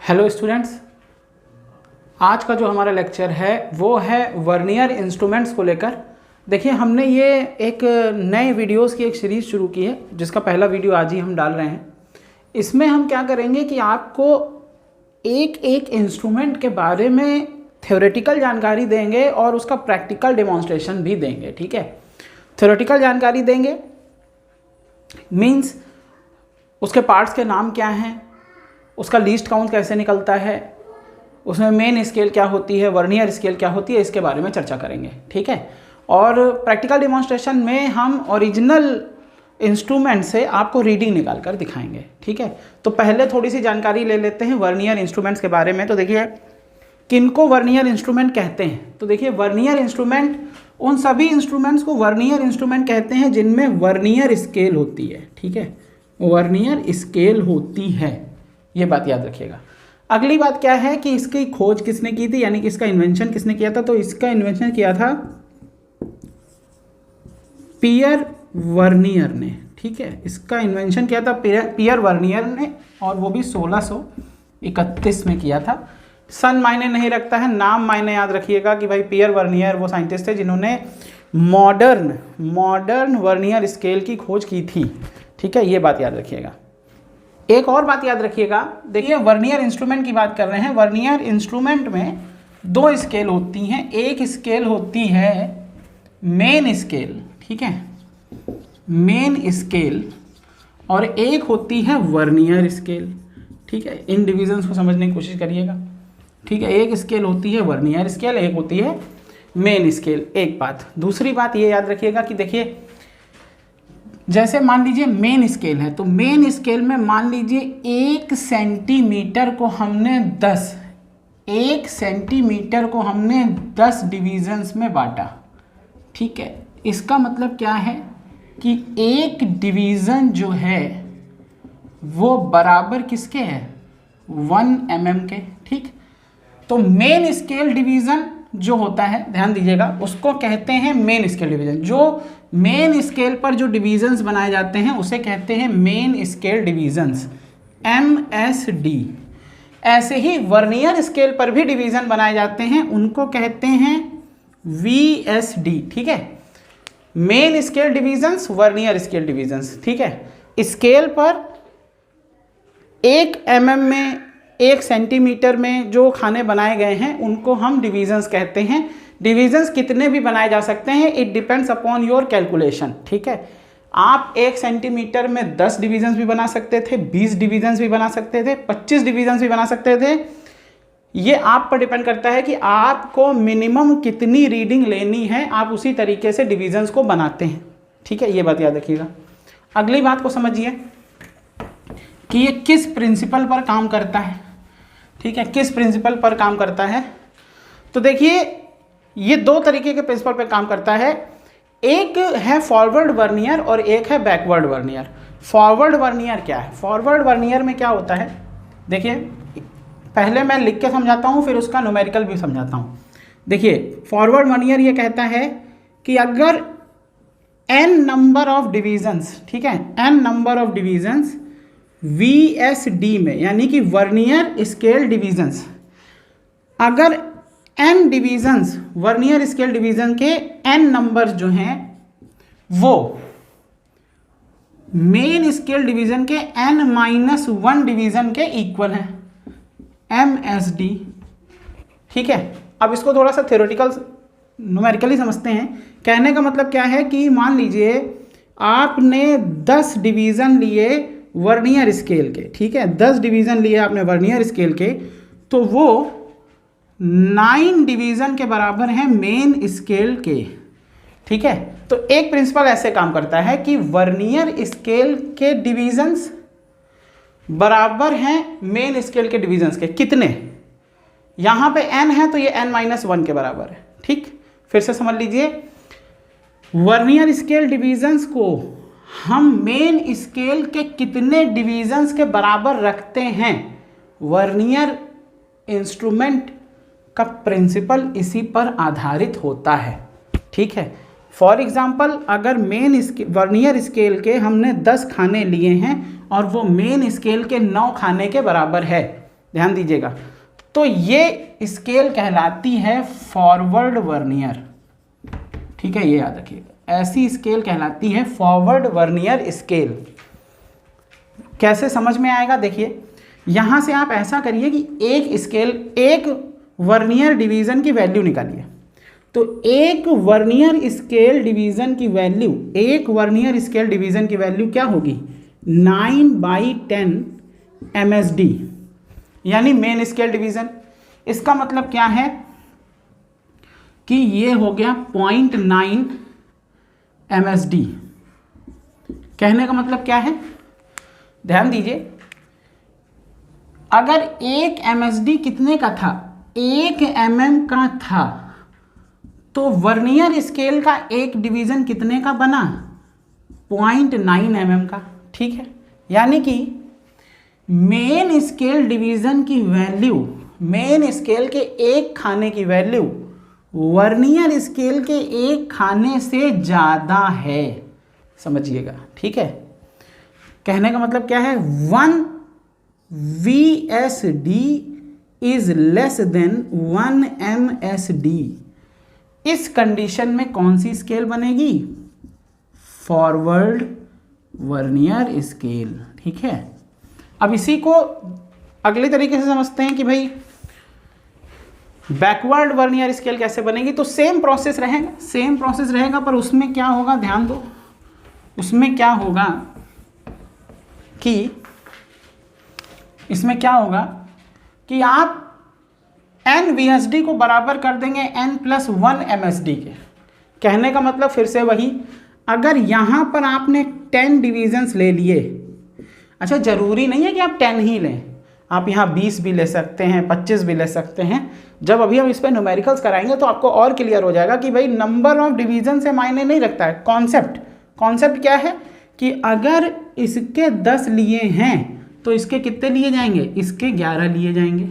Hello students, आज का जो हमारा लेक्चर है वो है वर्नियर इंस्ट्रूमेंट्स को लेकर। देखिए, हमने ये एक नए वीडियोस की एक सीरीज़ शुरू की है जिसका पहला वीडियो आज ही हम डाल रहे हैं। इसमें हम क्या करेंगे कि आपको एक एक इंस्ट्रूमेंट के बारे में थ्योरेटिकल जानकारी देंगे और उसका प्रैक्टिकल डेमोन्स्ट्रेशन भी देंगे। ठीक है, थ्योरेटिकल जानकारी देंगे मीन्स उसके पार्ट्स के नाम क्या हैं, उसका लीस्ट काउंट कैसे निकलता है, उसमें मेन स्केल क्या होती है, वर्नियर स्केल क्या होती है, इसके बारे में चर्चा करेंगे। ठीक है, और प्रैक्टिकल डेमोन्स्ट्रेशन में हम ओरिजिनल इंस्ट्रूमेंट से आपको रीडिंग निकाल कर दिखाएंगे। ठीक है, तो पहले थोड़ी सी जानकारी ले लेते हैं वर्नियर इंस्ट्रूमेंट्स के बारे में। तो देखिए, किनको वर्नियर इंस्ट्रूमेंट कहते हैं। तो देखिए, वर्नियर इंस्ट्रूमेंट उन सभी इंस्ट्रूमेंट्स को वर्नियर इंस्ट्रूमेंट कहते हैं जिनमें वर्नियर स्केल होती है। ठीक है, वर्नियर स्केल होती है, ये बात याद रखिएगा। अगली बात क्या है कि इसकी खोज किसने की थी, यानी कि इसका इन्वेंशन किसने किया था। तो इसका इन्वेंशन किया था पियर वर्नियर ने। ठीक है, इसका इन्वेंशन किया था पियर वर्नियर ने, और वो भी 1631 में किया था। सन मायने नहीं रखता है, नाम मायने याद रखिएगा कि भाई पियर वर्नियर वो साइंटिस्ट थे जिन्होंने मॉडर्न वर्नियर स्केल की खोज की थी। ठीक है, ये बात याद रखिएगा। एक और बात याद रखिएगा, देखिए वर्नियर इंस्ट्रूमेंट की बात कर रहे हैं। वर्नियर इंस्ट्रूमेंट में दो स्केल होती हैं। एक स्केल होती है मेन स्केल, ठीक है, मेन स्केल, और एक होती है वर्नियर स्केल। ठीक है, इन डिविजन्स को समझने की कोशिश करिएगा। ठीक है, एक स्केल होती है वर्नियर स्केल, एक होती है मेन स्केल। एक बात, दूसरी बात ये याद रखिएगा कि देखिए, जैसे मान लीजिए मेन स्केल है, तो मेन स्केल में मान लीजिए 1 सेंटीमीटर को हमने 10 डिवीजन्स में बांटा। ठीक है, इसका मतलब क्या है कि एक डिवीज़न जो है वो बराबर किसके है, 1 mm के। ठीक, तो मेन स्केल डिवीज़न जो होता है, ध्यान दीजिएगा, उसको कहते हैं मेन स्केल डिवीज़न। जो मेन स्केल पर जो डिवीजन्स बनाए जाते हैं उसे कहते हैं मेन स्केल डिवीजन्स, MSD। ऐसे ही वर्नियर स्केल पर भी डिवीज़न बनाए जाते हैं, उनको कहते हैं VSD। ठीक है, main scale divisions, vernier scale divisions. ठीक है, स्केल पर 1 mm में, 1 सेंटीमीटर में जो खाने बनाए गए हैं उनको हम डिवीजन्स कहते हैं। डिवीजन्स कितने भी बनाए जा सकते हैं, it depends upon your calculation. ठीक है, आप 1 सेंटीमीटर में 10 डिवीजन्स भी बना सकते थे, 20 डिवीजन्स भी बना सकते थे, 25 डिवीजन्स भी बना सकते थे। ये आप पर डिपेंड करता है कि आपको मिनिमम कितनी रीडिंग लेनी है, आप उसी तरीके से डिवीजन्स को बनाते हैं। ठीक है, ये बात याद रखिएगा। अगली बात को समझिए कि ये किस प्रिंसिपल पर काम करता है। ठीक है, किस प्रिंसिपल पर काम करता है। तो देखिए, ये 2 तरीके के प्रिंसिपल पर काम करता है। एक है फॉरवर्ड वर्नियर और एक है बैकवर्ड वर्नियर। फॉरवर्ड वर्नियर क्या है, फॉरवर्ड वर्नियर में क्या होता है, देखिए पहले मैं लिख के समझाता हूँ, फिर उसका न्यूमेरिकल भी समझाता हूँ। देखिए, फॉरवर्ड वर्नियर ये कहता है कि अगर n नंबर ऑफ डिवीजन्स, ठीक है, n number of divisions VSD में, यानी कि वर्नियर स्केल डिवीजन्स, अगर n divisions vernier scale division के n नंबर्स जो हैं वो मेन स्केल डिवीजन के n-1 डिवीजन के इक्वल हैं, MSD। ठीक है, अब इसको थोड़ा सा थ्योरेटिकल न्यूमेरिकली समझते हैं। कहने का मतलब क्या है कि मान लीजिए आपने 10 डिवीज़न लिए वर्नियर स्केल के। ठीक है, 10 डिवीज़न लिए आपने वर्नियर स्केल के, तो वो 9 डिवीज़न के बराबर है मेन स्केल के। ठीक है, तो एक प्रिंसिपल ऐसे काम करता है कि वर्नियर स्केल के डिवीजन्स बराबर हैं मेन स्केल के डिवीजन्स के। कितने, यहाँ पे n है तो ये n-1 के बराबर है। ठीक, फिर से समझ लीजिए, वर्नियर स्केल डिवीजन्स को हम मेन स्केल के कितने डिवीजन्स के बराबर रखते हैं, वर्नियर इंस्ट्रूमेंट का प्रिंसिपल इसी पर आधारित होता है। ठीक है, फॉर एग्जाम्पल, अगर वर्नियर स्केल के हमने 10 खाने लिए हैं और वो मेन स्केल के 9 खाने के बराबर है, ध्यान दीजिएगा। तो ये स्केल कहलाती है फॉरवर्ड वर्नियर, ठीक है, ये याद रखिएगा। ऐसी स्केल कहलाती है फॉरवर्ड वर्नियर स्केल। कैसे समझ में आएगा, देखिए यहां से आप ऐसा करिए कि एक वर्नियर डिवीजन की वैल्यू निकालिए। तो एक वर्नियर स्केल डिवीजन की वैल्यू क्या होगी, 9/10 MSD, यानी मेन स्केल डिवीजन। इसका मतलब क्या है कि ये हो गया 0.9 MSD। कहने का मतलब क्या है, ध्यान दीजिए, अगर 1 MSD कितने का था, 1 mm का था, तो वर्नियर स्केल का एक डिवीजन कितने का बना, 0.9 mm का, ठीक है। यानी कि मेन स्केल डिवीजन की वैल्यू, मेन स्केल के एक खाने की वैल्यू वर्नियर स्केल के एक खाने से ज़्यादा है, समझिएगा, ठीक है। कहने का मतलब क्या है, 1 VSD is less than 1 MSD। इस कंडीशन में कौन सी स्केल बनेगी, फॉरवर्ड वर्नियर स्केल, ठीक है। अब इसी को अगले तरीके से समझते हैं कि भाई बैकवर्ड वर्नियर स्केल कैसे बनेगी। तो सेम प्रोसेस रहेगा, पर उसमें क्या होगा, ध्यान दो, उसमें क्या होगा कि इसमें क्या होगा कि आप n VSD को बराबर कर देंगे n+1 MSD के। कहने का मतलब फिर से वही, अगर यहाँ पर आपने 10 डिवीजन्स ले लिए, अच्छा ज़रूरी नहीं है कि आप 10 ही लें, आप यहाँ 20 भी ले सकते हैं, 25 भी ले सकते हैं। जब अभी हम इस पर न्यूमेरिकल्स कराएंगे तो आपको और क्लियर हो जाएगा कि भाई नंबर ऑफ डिवीजन से मायने नहीं रखता है। कॉन्सेप्ट क्या है कि अगर इसके 10 लिए हैं तो इसके कितने लिए जाएंगे, इसके 11 लिए जाएंगे।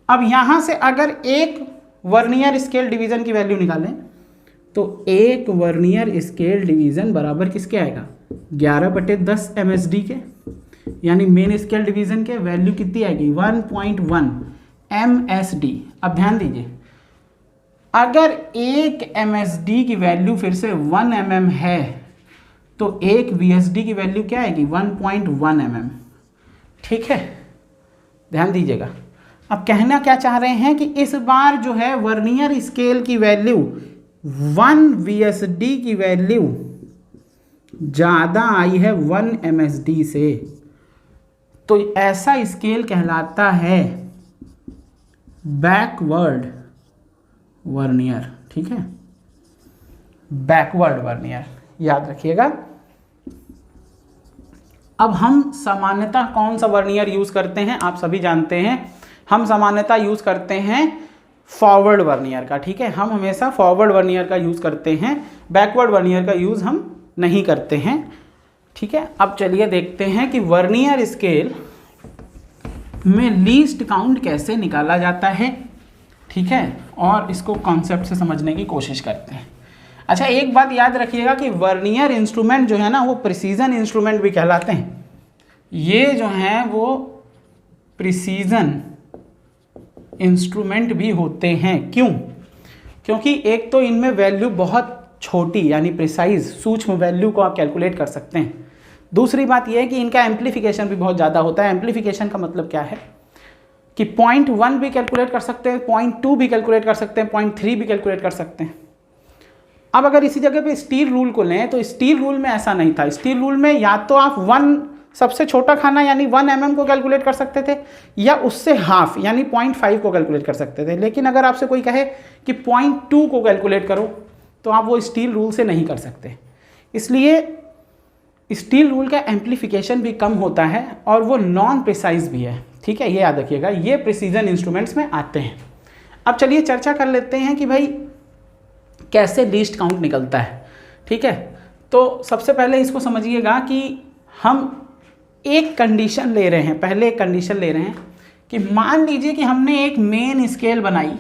अब यहाँ से अगर एक वर्नियर स्केल डिवीज़न की वैल्यू निकालें तो एक वर्नियर स्केल डिवीज़न बराबर किसके आएगा, 11/10 MSD के, यानी मेन स्केल डिवीज़न के वैल्यू कितनी आएगी, 1.1 MSD। अब ध्यान दीजिए, अगर एक MSD की वैल्यू फिर से 1 mm है तो एक VSD की वैल्यू क्या आएगी, 1.1 mm, ठीक है, ध्यान दीजिएगा। अब कहना क्या चाह रहे हैं कि इस बार जो है वर्नियर स्केल की वैल्यू 1 VSD की वैल्यू ज़्यादा आई है 1 MSD से, तो ऐसा स्केल कहलाता है बैकवर्ड वर्नियर, ठीक है, बैकवर्ड वर्नियर, याद रखिएगा। अब हम सामान्यतः कौन सा वर्नियर यूज़ करते हैं, आप सभी जानते हैं, हम सामान्यतः यूज़ करते हैं फॉरवर्ड वर्नियर का, ठीक है। हम हमेशा फॉरवर्ड वर्नियर का यूज़ करते हैं, बैकवर्ड वर्नियर का यूज़ हम नहीं करते हैं, ठीक है। अब चलिए देखते हैं कि वर्नियर स्केल में लीस्ट काउंट कैसे निकाला जाता है, ठीक है, और इसको कॉन्सेप्ट से समझने की कोशिश करते हैं। अच्छा, एक बात याद रखिएगा कि वर्नियर इंस्ट्रूमेंट जो है ना, वो प्रिसीजन इंस्ट्रूमेंट भी कहलाते हैं। ये जो हैं वो प्रिसीजन इंस्ट्रूमेंट भी होते हैं। क्यों? क्योंकि एक तो इनमें वैल्यू बहुत छोटी यानी प्रिसाइज सूक्ष्म वैल्यू को आप कैलकुलेट कर सकते हैं। दूसरी बात यह है कि इनका एम्प्लीफिकेशन भी बहुत ज़्यादा होता है। एम्प्लीफिकेशन का मतलब क्या है कि 0.1 भी कैलकुलेट कर सकते हैं, 0.2 भी कैलकुलेट कर सकते हैं, 0.3 भी कैलकुलेट कर सकते हैं। अब अगर इसी जगह पे स्टील रूल को लें तो स्टील रूल में ऐसा नहीं था। स्टील रूल में या तो आप 1 सबसे छोटा खाना यानी 1 mm को कैलकुलेट कर सकते थे, या उससे हाफ यानी 0.5 को कैलकुलेट कर सकते थे। लेकिन अगर आपसे कोई कहे कि 0.2 को कैलकुलेट करो तो आप वो स्टील रूल से नहीं कर सकते। इसलिए स्टील रूल का एम्प्लीफिकेशन भी कम होता है और वो नॉन प्रिसाइज भी है, ठीक है, ये याद रखिएगा। ये प्रिसीजन इंस्ट्रूमेंट्स में आते हैं। अब चलिए चर्चा कर लेते हैं कि भाई कैसे लीस्ट काउंट निकलता है, ठीक है। तो सबसे पहले इसको समझिएगा कि हम एक कंडीशन ले रहे हैं, पहले एक कंडीशन ले रहे हैं कि मान लीजिए कि हमने एक मेन स्केल बनाई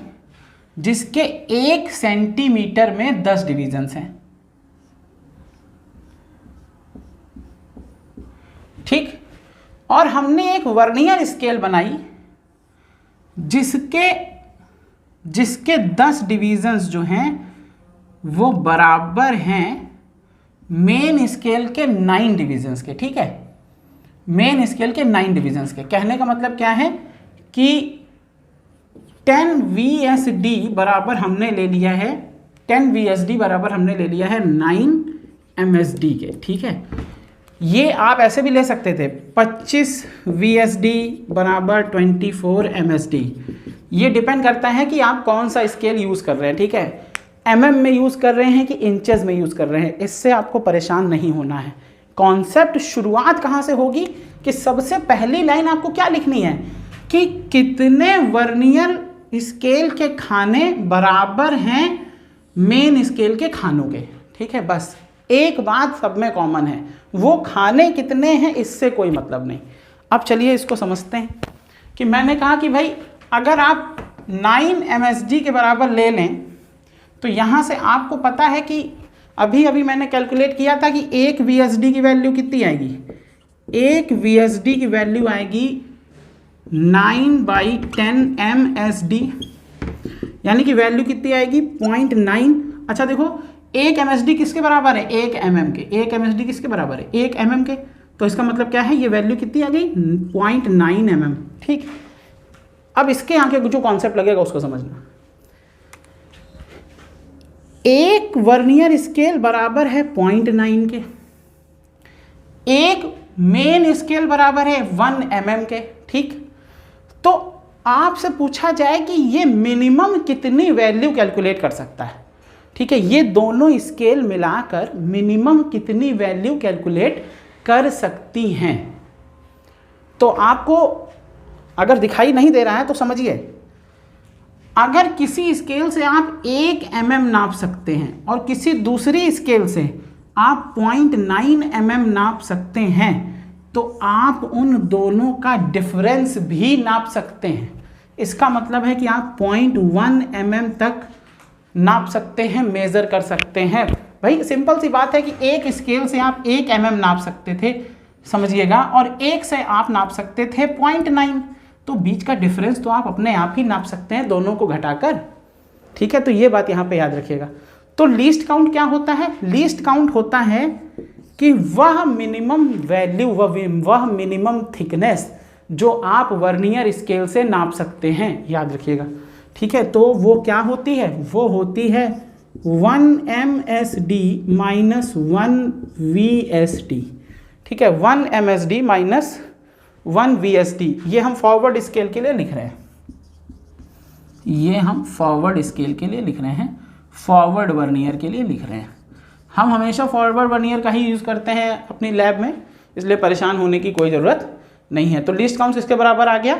जिसके 1 सेंटीमीटर में 10 डिवीजन्स हैं, ठीक। और हमने एक वर्नियर स्केल बनाई जिसके 10 डिवीजन्स जो हैं वो बराबर हैं मेन स्केल के 9 डिवीजन्स के। ठीक है, मेन स्केल के 9 डिवीजन्स के। कहने का मतलब क्या है कि 10 VSD बराबर हमने ले लिया है 10 VSD बराबर हमने ले लिया है 9 MSD के। ठीक है, ये आप ऐसे भी ले सकते थे 25 VSD बराबर 24 MSD। ये डिपेंड करता है कि आप कौन सा स्केल यूज़ कर रहे हैं। ठीक है, mm में यूज़ कर रहे हैं कि इंचेस में यूज़ कर रहे हैं, इससे आपको परेशान नहीं होना है। कॉन्सेप्ट शुरुआत कहाँ से होगी कि सबसे पहली लाइन आपको क्या लिखनी है कि कितने वर्नियर स्केल के खाने बराबर हैं मेन स्केल के खानों के। ठीक है, बस एक बात सब में कॉमन है, वो खाने कितने हैं इससे कोई मतलब नहीं। अब चलिए इसको समझते हैं कि मैंने कहा कि भाई अगर आप 9 MSD के बराबर ले लें तो यहाँ से आपको पता है कि अभी अभी मैंने कैलकुलेट किया था कि एक VSD की वैल्यू कितनी आएगी। एक VSD की वैल्यू आएगी 9/10 MSD, यानी कि वैल्यू कितनी आएगी 0.9। अच्छा देखो, एक MSD किसके बराबर है, 1 mm के। एक MSD किसके बराबर है, 1 mm के। तो इसका मतलब क्या है, ये वैल्यू कितनी आ गई 0.9 mm। ठीक, अब इसके आगे जो कॉन्सेप्ट लगेगा उसको समझना। एक वर्नियर स्केल बराबर है 0.9 के, एक मेन स्केल बराबर है 1 mm के। ठीक, तो आपसे पूछा जाए कि ये मिनिमम कितनी वैल्यू कैलकुलेट कर सकता है। ठीक है, ये दोनों स्केल मिलाकर मिनिमम कितनी वैल्यू कैलकुलेट कर सकती हैं। तो आपको अगर दिखाई नहीं दे रहा है तो समझिए, अगर किसी स्केल से आप 1 mm नाप सकते हैं और किसी दूसरी स्केल से आप 0.9 mm नाप सकते हैं, तो आप उन दोनों का डिफरेंस भी नाप सकते हैं। इसका मतलब है कि आप 0.1 mm तक नाप सकते हैं, मेज़र कर सकते हैं। भाई सिंपल सी बात है कि एक स्केल से आप 1 mm नाप सकते थे, समझिएगा, और एक से आप नाप सकते थे 0.9, तो बीच का डिफरेंस तो आप अपने आप ही नाप सकते हैं दोनों को घटाकर। ठीक है, तो ये बात यहाँ पे याद रखिएगा। तो लीस्ट काउंट क्या होता है, लीस्ट काउंट होता है कि वह मिनिमम वैल्यू, वह मिनिमम थिकनेस जो आप वर्नियर स्केल से नाप सकते हैं, याद रखिएगा। ठीक है, तो वो क्या होती है, वो होती है 1 MSD माइनस 1 VSD। ठीक है, 1 MSD माइनस 1 VSD। ये हम फॉरवर्ड स्केल के लिए लिख रहे हैं, ये हम फॉरवर्ड स्केल के लिए लिख रहे हैं, फॉरवर्ड वर्नियर के लिए लिख रहे हैं। हम हमेशा फॉरवर्ड वर्नियर का ही यूज़ करते हैं अपनी लैब में, इसलिए परेशान होने की कोई ज़रूरत नहीं है। तो लिस्ट काउंट इसके बराबर आ गया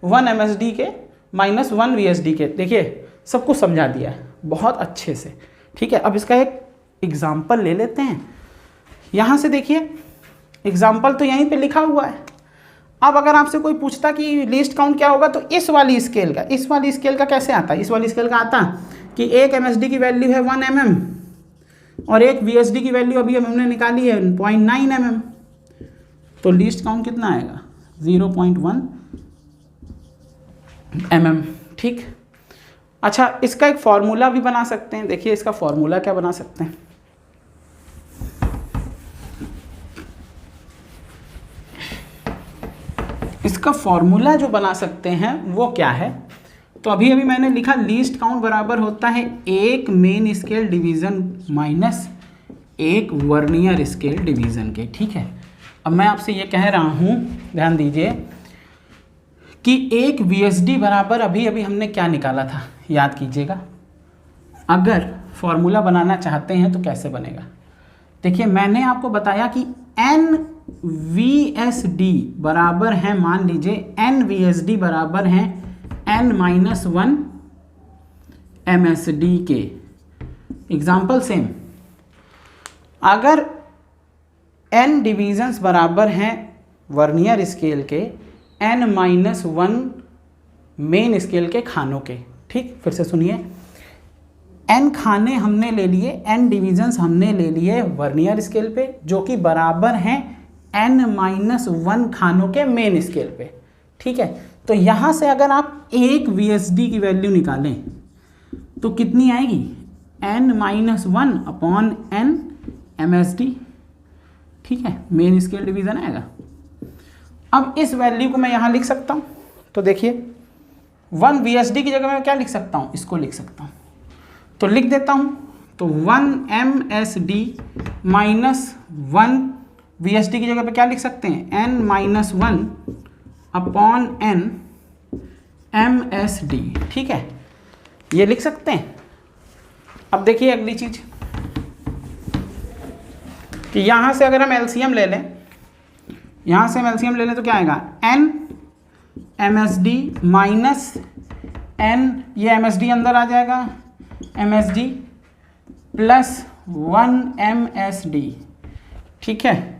1 MSD के माइनस 1 VSD के। देखिए सब कुछ समझा दिया है बहुत अच्छे से। ठीक है, अब इसका एक एग्जाम्पल ले लेते हैं। यहाँ से देखिए एग्जाम्पल तो यहीं पे लिखा हुआ है। अब अगर आपसे कोई पूछता कि लिस्ट काउंट क्या होगा, तो इस वाली स्केल का कैसे आता है, इस वाली स्केल का आता कि एक MSD की वैल्यू है 1 mm और एक VSD की वैल्यू अभी हमने निकाली है 0.9 mm, तो लिस्ट काउंट कितना आएगा 0.1 mm। ठीक, अच्छा इसका एक फॉर्मूला भी बना सकते हैं। देखिए इसका फॉर्मूला क्या बना सकते हैं, इसका फॉर्मूला जो बना सकते हैं वो क्या है, तो अभी अभी मैंने लिखा लीस्ट काउंट बराबर होता है एक मेन स्केल डिवीज़न माइनस एक वर्नियर स्केल डिवीज़न के। ठीक है, अब मैं आपसे ये कह रहा हूँ, ध्यान दीजिए कि एक VSD बराबर अभी अभी हमने क्या निकाला था, याद कीजिएगा। अगर फॉर्मूला बनाना चाहते हैं तो कैसे बनेगा, देखिए मैंने आपको बताया कि n VSD बराबर है, मान लीजिए n VSD बराबर है n माइनस 1 MSD के। एग्जाम्पल सेम, अगर n डिवीजन्स बराबर हैं वर्नियर स्केल के n माइनस 1 मेन स्केल के खानों के। ठीक, फिर से सुनिए, n खाने हमने ले लिए, n डिवीजन्स हमने ले लिए वर्नियर स्केल पे जो कि बराबर हैं n माइनस 1 खानों के मेन स्केल पे। ठीक है। तो यहाँ से अगर आप एक VSD की वैल्यू निकालें तो कितनी आएगी, n-1/n MSD, ठीक है, मेन स्केल डिवीज़न आएगा। अब इस वैल्यू को मैं यहाँ लिख सकता हूँ, तो देखिए 1 VSD की जगह मैं क्या लिख सकता हूँ, इसको लिख सकता हूँ, तो लिख देता हूँ। तो 1 MSD माइनस 1 VSD की जगह पे क्या लिख सकते हैं, n-1/n MSD, ठीक है, ये लिख सकते हैं। अब देखिए अगली चीज कि यहाँ से अगर हम एलसीएम ले लें, यहाँ से हम एलसीएम ले लें तो क्या आएगा, n MSD माइनस n, ये MSD अंदर आ जाएगा, MSD प्लस 1 MSD, ठीक है।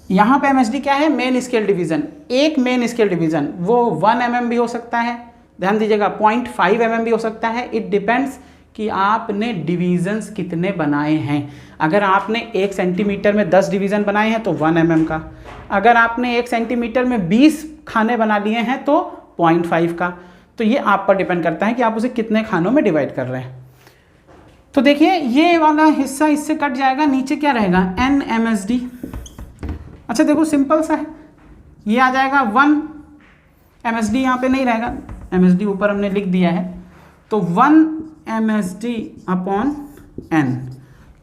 यहाँ पे MSD क्या है, मेन स्केल डिवीज़न, एक मेन स्केल डिवीज़न, वो 1 mm भी हो सकता है, ध्यान दीजिएगा 0.5 mm भी हो सकता है। इट डिपेंड्स कि आपने डिवीज़न्स कितने बनाए हैं। अगर आपने 1 सेंटीमीटर में 10 डिवीज़न बनाए हैं तो 1 mm का, अगर आपने 1 सेंटीमीटर में 20 खाने बना लिए हैं तो 0.5 का। तो ये आप पर डिपेंड करता है कि आप उसे कितने खानों में डिवाइड कर रहे हैं। तो देखिए ये वाला हिस्सा इससे कट जाएगा, नीचे क्या रहेगा, n MSD। अच्छा देखो सिंपल सा है, ये आ जाएगा 1 MSD, यहाँ पे नहीं रहेगा, MSD ऊपर हमने लिख दिया है, तो 1 MSD/n।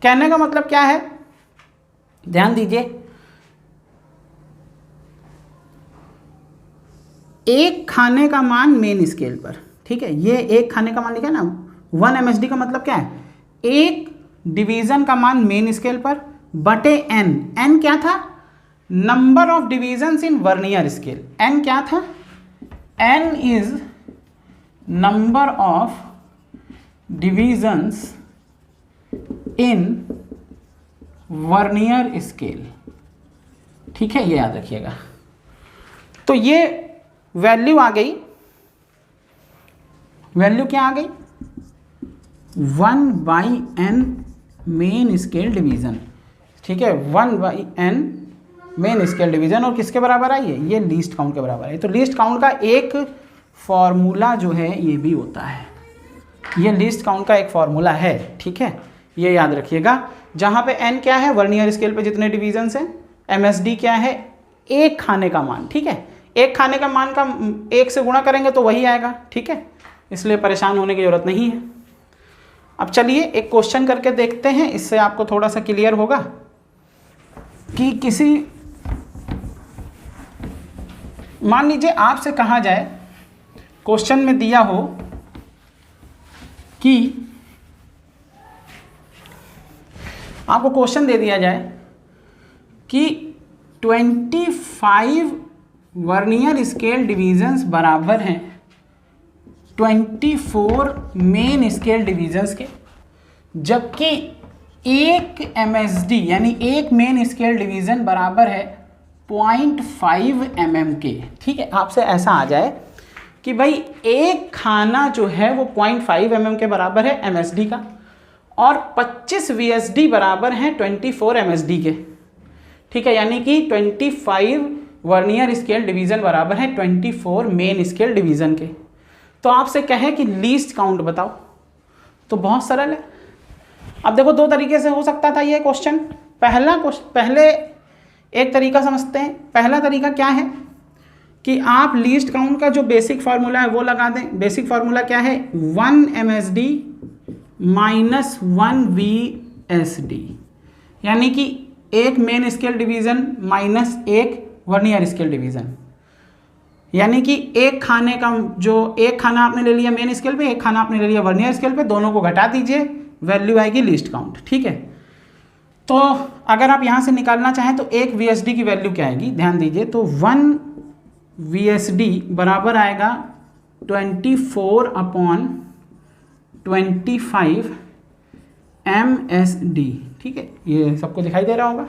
कहने का मतलब क्या है, ध्यान दीजिए, एक खाने का मान मेन स्केल पर, ठीक है, ये एक खाने का मान लिखा है ना, 1 MSD का मतलब क्या है, एक डिवीज़न का मान मेन स्केल पर बटे n। n क्या था, number of divisions in vernier scale. n क्या था, n is number of divisions in vernier scale, ठीक है, ये याद रखिएगा। तो ये वैल्यू आ गई, वैल्यू क्या आ गई, 1/n मेन स्केल डिवीज़न, ठीक है, 1/n मेन स्केल डिवीज़न, और किसके बराबर आई है, ये लीस्ट काउंट के बराबर है। तो लीस्ट काउंट का एक फॉर्मूला जो है ये भी होता है, ये लीस्ट काउंट का एक फॉर्मूला है, ठीक है, ये याद रखिएगा। जहाँ पे n क्या है, वर्नियर स्केल पे जितने डिवीजन्स हैं, MSD क्या है, एक खाने का मान, ठीक है, एक खाने का मान का 1 से गुणा करेंगे तो वही आएगा, ठीक है, इसलिए परेशान होने की ज़रूरत नहीं है। अब चलिए एक क्वेश्चन करके देखते हैं, इससे आपको थोड़ा सा क्लियर होगा कि किसी, मान लीजिए आपसे कहा जाए, क्वेश्चन में दिया हो कि आपको क्वेश्चन दे दिया जाए कि 25 वर्नियर स्केल डिवीजन्स बराबर हैं 24 मेन स्केल डिवीजन्स के, जबकि एक MSD यानी एक मेन स्केल डिवीज़न बराबर है 0.5 mm के, ठीक है। आपसे ऐसा आ जाए कि भाई एक खाना जो है वो 0.5 mm के बराबर है MSD का, और 25 VSD बराबर हैं 24 MSD के, ठीक है, यानी कि 25 वर्नियर स्केल डिवीज़न बराबर है 24 मेन स्केल डिवीज़न के। तो आपसे कहे कि लीस्ट काउंट बताओ, तो बहुत सरल है। अब देखो दो तरीके से हो सकता था ये क्वेश्चन। पहले एक तरीका समझते हैं। पहला तरीका क्या है कि आप लीस्ट काउंट का जो बेसिक फार्मूला है वो लगा दें। बेसिक फार्मूला क्या है, 1 MSD माइनस 1 VSD, यानी कि एक मेन स्केल डिवीज़न माइनस एक वर्नियर स्केल डिवीज़न, यानी कि एक खाने का, जो एक खाना आपने ले लिया मेन स्केल पे, एक खाना आपने ले लिया वर्नियर स्केल पे, दोनों को घटा दीजिए, वैल्यू आएगी लीस्ट काउंट, ठीक है। तो अगर आप यहाँ से निकालना चाहें तो एक VSD की वैल्यू क्या आएगी, ध्यान दीजिए, तो 1 VSD बराबर आएगा 24/25 MSD, ठीक है, ये सबको दिखाई दे रहा होगा।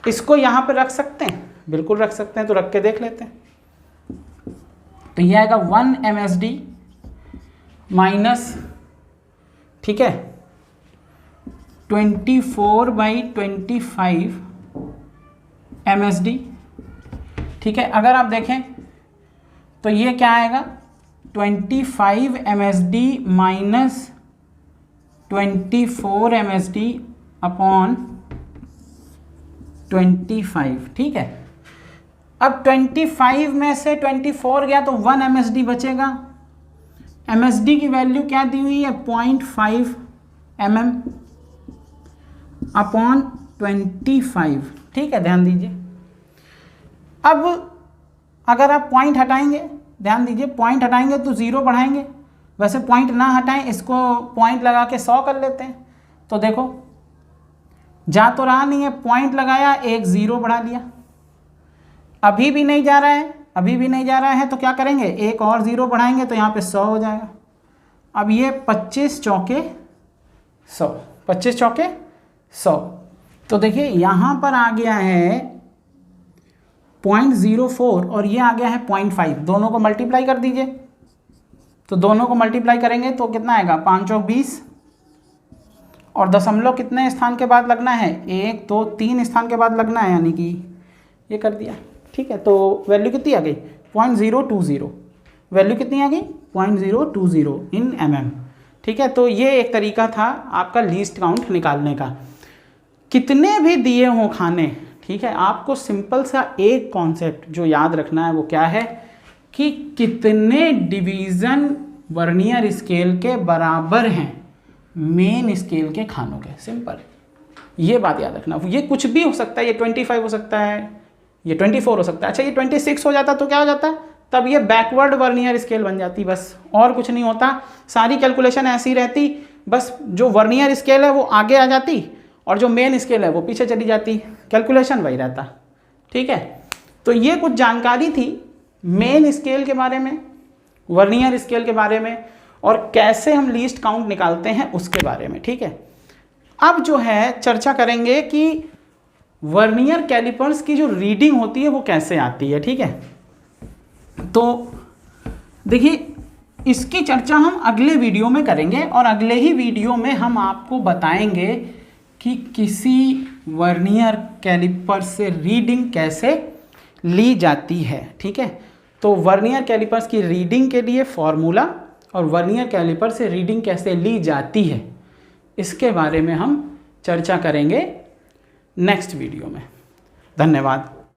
इसको यहाँ पे रख सकते हैं, बिल्कुल रख सकते हैं, तो रख के देख लेते हैं। तो ये आएगा 1 MSD माइनस, ठीक है, 24/25 MSD, ठीक है। अगर आप देखें तो ये क्या आएगा 25 MSD माइनस 24 MSD अपॉन 25, ठीक है। अब 25 में से 24 गया तो 1 MSD बचेगा। MSD की वैल्यू क्या दी हुई है 0.5 mm अपॉन 25, ठीक है, ध्यान दीजिए। अब अगर आप पॉइंट हटाएंगे, ध्यान दीजिए, पॉइंट हटाएंगे तो 0 बढ़ाएंगे, वैसे पॉइंट ना हटाएं, इसको पॉइंट लगा के 100 कर लेते हैं। तो देखो जा तो रहा नहीं है, पॉइंट लगाया, एक 0 बढ़ा लिया, अभी भी नहीं जा रहा है, अभी भी नहीं जा रहा है, तो क्या करेंगे, एक और 0 बढ़ाएंगे तो यहाँ पे 100 हो जाएगा। अब ये 25 चौके 100, 25 चौके 100, तो देखिए यहाँ पर आ गया है 0.04 और ये आ गया है 0.5, दोनों को मल्टीप्लाई कर दीजिए। तो दोनों को मल्टीप्लाई करेंगे तो कितना आएगा 5 चौक 20, और दशमलव कितने स्थान के बाद लगना है, 1 2 3 स्थान के बाद लगना है, यानी कि ये कर दिया, ठीक है। तो वैल्यू कितनी आ गई 0.020, वैल्यू कितनी आ गई 0.020 इन mm, ठीक है। तो ये एक तरीका था आपका लीस्ट काउंट निकालने का। कितने भी दिए हों खाने, ठीक है, आपको सिंपल सा एक कॉन्सेप्ट जो याद रखना है वो क्या है कि कितने डिवीज़न वर्नियर स्केल के बराबर हैं मेन स्केल के खानों के, सिंपल, ये बात याद रखना। ये कुछ भी हो सकता है, ये 25 हो सकता है, ये 24 हो सकता है। अच्छा ये 26 हो जाता तो क्या हो जाता, तब ये बैकवर्ड वर्नियर स्केल बन जाती, बस और कुछ नहीं होता। सारी कैलकुलेशन ऐसी रहती, बस जो वर्नियर स्केल है वो आगे आ जाती और जो मेन स्केल है वो पीछे चली जाती, कैलकुलेशन वही रहता, ठीक है। तो ये कुछ जानकारी थी मेन स्केल के बारे में, वर्नियर स्केल के बारे में, और कैसे हम लीस्ट काउंट निकालते हैं उसके बारे में, ठीक है। अब जो है चर्चा करेंगे कि वर्नियर कैलिपर्स की जो रीडिंग होती है वो कैसे आती है, ठीक है। तो देखिए इसकी चर्चा हम अगले वीडियो में करेंगे, और अगले ही वीडियो में हम आपको बताएंगे कि किसी वर्नियर कैलिपर से रीडिंग कैसे ली जाती है, ठीक है। तो वर्नियर कैलिपर्स की रीडिंग के लिए फॉर्मूला और वर्नियर कैलिपर से रीडिंग कैसे ली जाती है इसके बारे में हम चर्चा करेंगे नेक्स्ट वीडियो में। धन्यवाद।